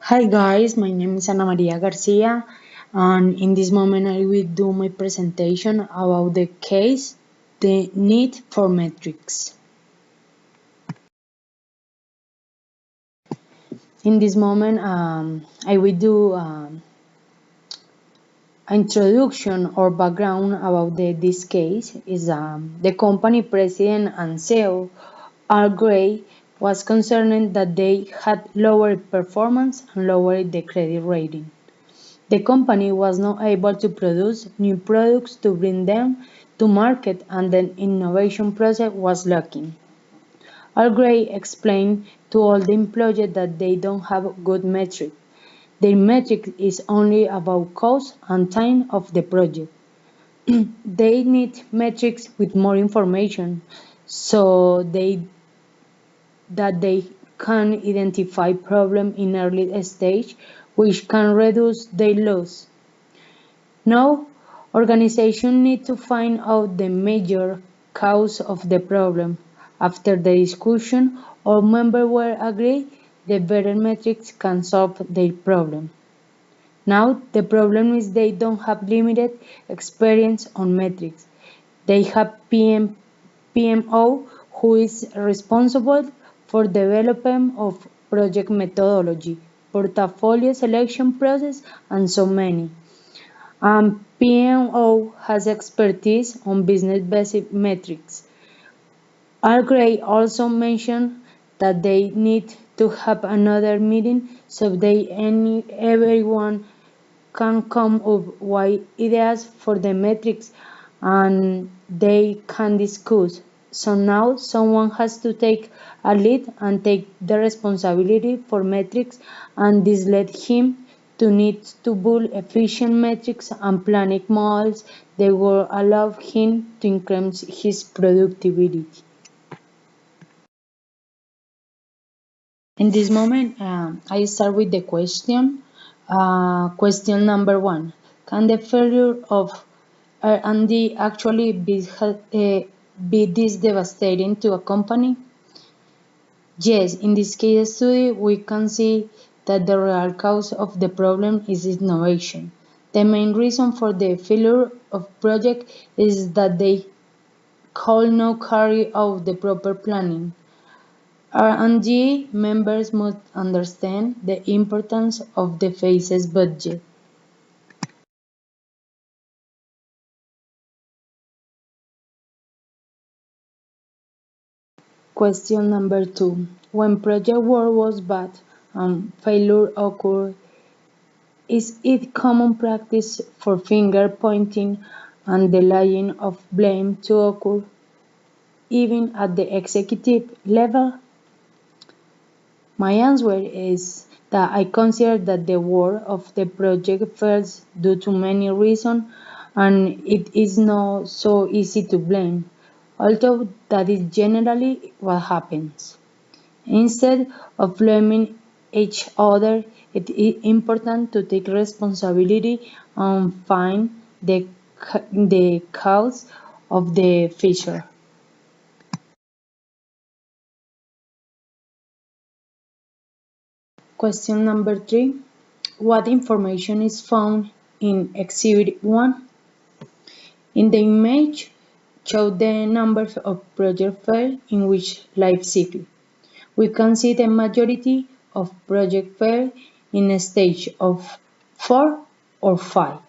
Hi guys, my name is Ana Maria Garcia, and in this moment I will do my presentation about the case, the need for metrics. In this moment, I will do introduction or background about this case. Is the company president and CEO, Al Gray, was concerned that they had lowered performance and lowered the credit rating. The company was not able to produce new products to bring them to market and the innovation process was lacking. Al Gray explained to all the employees that they don't have good metrics. Their metric is only about cost and time of the project. They need metrics with more information so they can identify problems in early stage which can reduce their loss. Now, organizations need to find out the major cause of the problem. After the discussion, all members were agreed the better metrics can solve their problem. Now, the problem is they don't have limited experience on metrics. They have PMO who is responsible for development of project methodology, portfolio selection process, and so many. PMO has expertise on business basic metrics. Al Gray also mentioned that they need to have another meeting so everyone can come up with ideas for the metrics and they can discuss. So now someone has to take a lead and take the responsibility for metrics and this led him to need to build efficient metrics and planning models that will allow him to increase his productivity. In this moment, I start with the question. Question number one: can the failure of R&D actually be this devastating to a company? Yes, in this case study, we can see that the real cause of the problem is innovation. The main reason for the failure of project is that they could not carry out the proper planning. R&D members must understand the importance of the phases budget. Question number two. When project work was bad and failure occurred, is it common practice for finger pointing and delaying of blame to occur even at the executive level? My answer is that I consider that the work of the project fails due to many reasons and it is not so easy to blame, although that is generally what happens. Instead of blaming each other, it is important to take responsibility and find the cause of the fissure. Question number three. What information is found in Exhibit 1? In the image, show the numbers of project failed in which life cycle. We can see the majority of project failed in a stage of 4 or 5.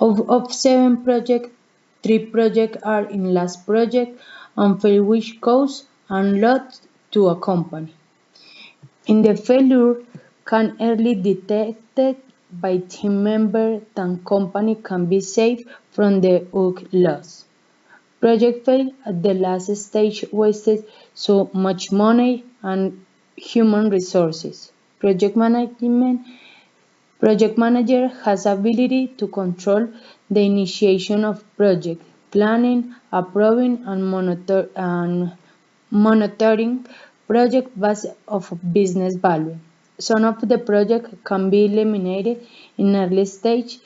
Of 7 projects, 3 projects are in last project and fail which cause and loss to a company. In the failure can early detected by team member, then company can be saved from the hook loss. Project fail at the last stage wasted so much money and human resources. Project manager has ability to control the initiation of project, planning, approving and monitoring project based of business value. Some of the project can be eliminated in early stage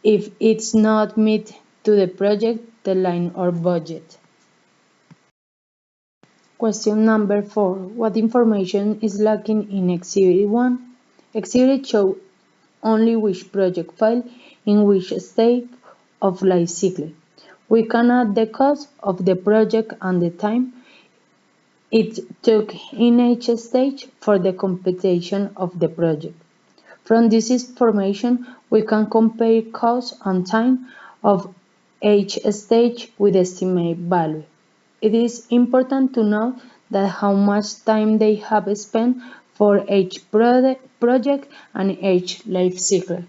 if it's not meet to the project deadline or budget. Question number 4. What information is lacking in Exhibit 1? Exhibit show only which project file in which state of life cycle. We can add the cost of the project and the time it took in each stage for the computation of the project. From this information, we can compare cost and time of each stage with estimate value. It is important to know that how much time they have spent for each project and each life cycle.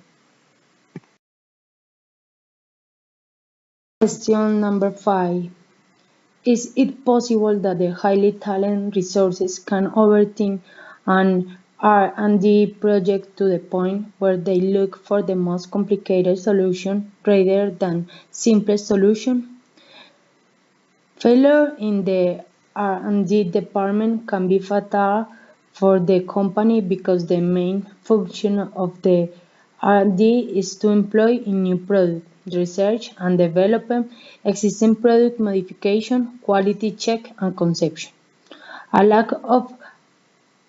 Question number 5. Is it possible that the highly talented resources can overthink an R&D project to the point where they look for the most complicated solution rather than simple solution? Failure in the R&D department can be fatal for the company because the main function of the R&D is to employ in new product research and development, existing product modification, quality check, and conception. A lack of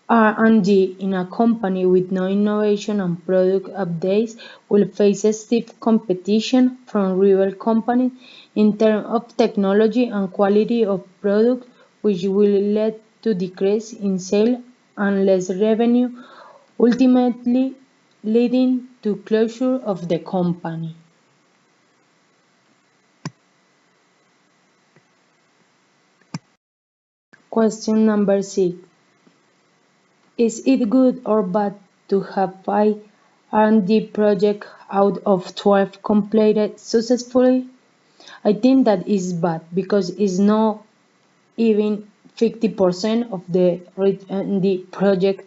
R&D in a company with no innovation and product updates will face stiff competition from rival companies in terms of technology and quality of product, which will lead to decrease in sales and less revenue, ultimately leading to closure of the company. Question number 6. Is it good or bad to have 5 R&D projects out of 12 completed successfully? I think that is bad because it's not even 50% of the R&D projects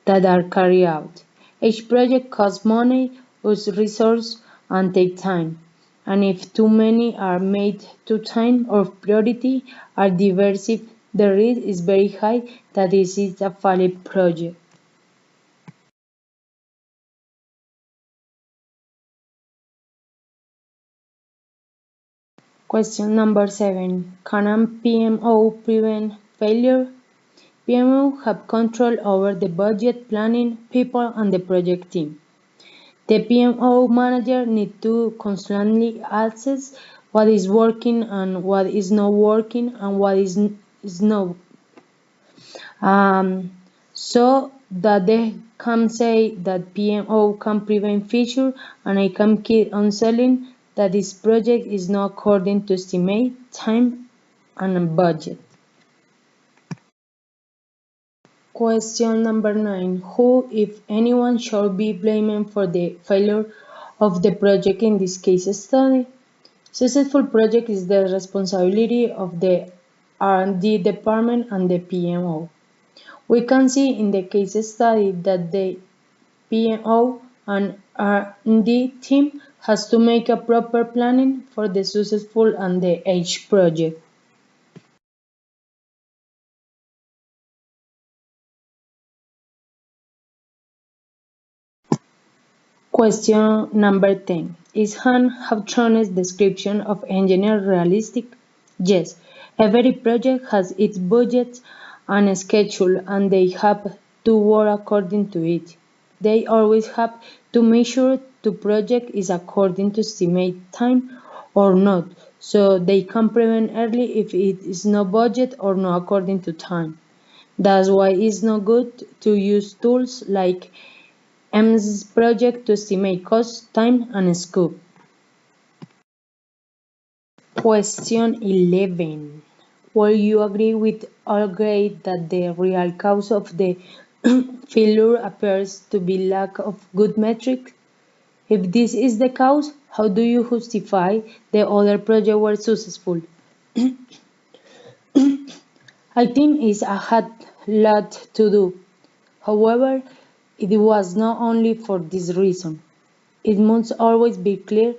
that are carried out. Each project costs money, uses resources, and takes time. And if too many are made to time or priority are diverse, the risk is very high that this is a failed project. Question number 7. Can a PMO prevent failure? PMO have control over the budget, planning, people, and the project team. The PMO manager needs to constantly assess what is working and what is not working and what is not. So that they can say that PMO can prevent failure and I can keep on selling that this project is not according to estimate, time, and budget. Question number 9. Who, if anyone, shall be blamed for the failure of the project in this case study? Successful project is the responsibility of the R&D department and the PMO. We can see in the case study that the PMO and R&D team has to make a proper planning for the successful and the H project. Question number 10. Is Han Hawthorne's description of engineer realistic? Yes. Every project has its budget and a schedule and they have to work according to it. They always have to make sure the project is according to estimate time or not, so they can prevent early if it is not budget or not according to time. That's why it's not good to use tools like MS project to estimate cost, time, and scope. Question 11. Will you agree with Algrade that the real cause of the failure appears to be lack of good metrics? If this is the cause, how do you justify the other projects were successful? I think it had lot to do. However, it was not only for this reason. It must always be clear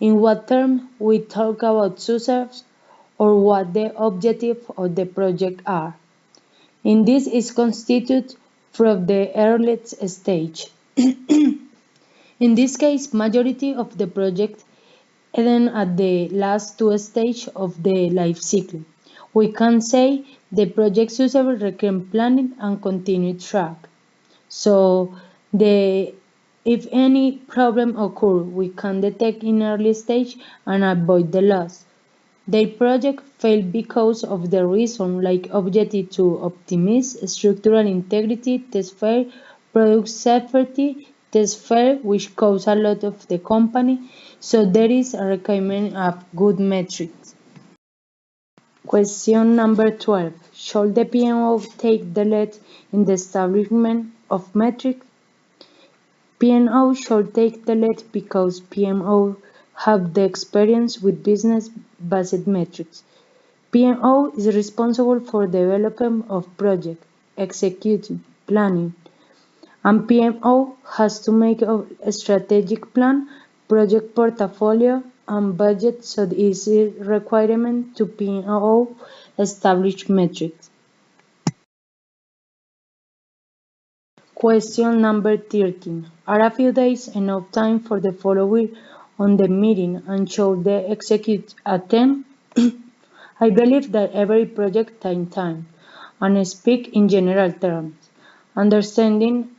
in what terms we talk about success or what the objectives of the project are. In this is constituted from the earliest stage. In this case, majority of the project end at the last two stages of the life cycle. We can say the project success requires planning and continued track. So If any problem occurs, we can detect in early stage and avoid the loss. Their project failed because of the reason like objective to optimize structural integrity, test fair, product safety, test fair, which costs a lot of the company. So there is a requirement of good metrics. Question number 12. Should the PMO take the lead in the establishment of metrics? PMO should take the lead because PMO have the experience with business-based metrics. PMO is responsible for development of project, executing, planning, and PMO has to make a strategic plan, project portfolio, and budget, so it is a requirement to PMO establish metrics. Question number 13. Are a few days enough time for the follower on the meeting and should the execute attend? I believe that every project takes time, and speak in general terms. Understanding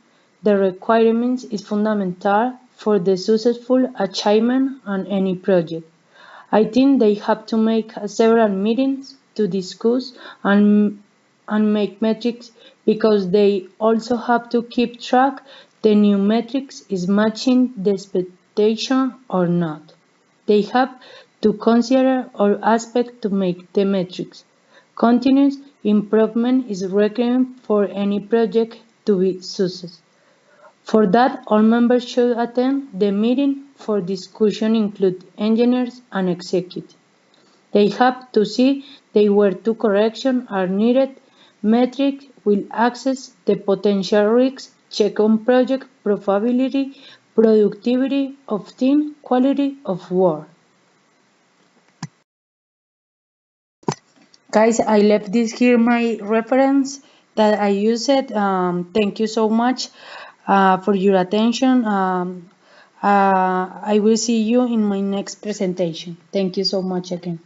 the requirements is fundamental for the successful achievement on any project. I think they have to make several meetings to discuss and make metrics because they also have to keep track the new metrics is matching the expectation or not. They have to consider all aspects to make the metrics. Continuous improvement is required for any project to be success. For that, all members should attend the meeting for discussion include engineers and executives. They have to see they where two corrections are needed. Metrics will assess the potential risks, check on project profitability, productivity of team, quality of work. Guys, I left this here my reference that I used. Thank you so much for your attention. I will see you in my next presentation. Thank you so much again.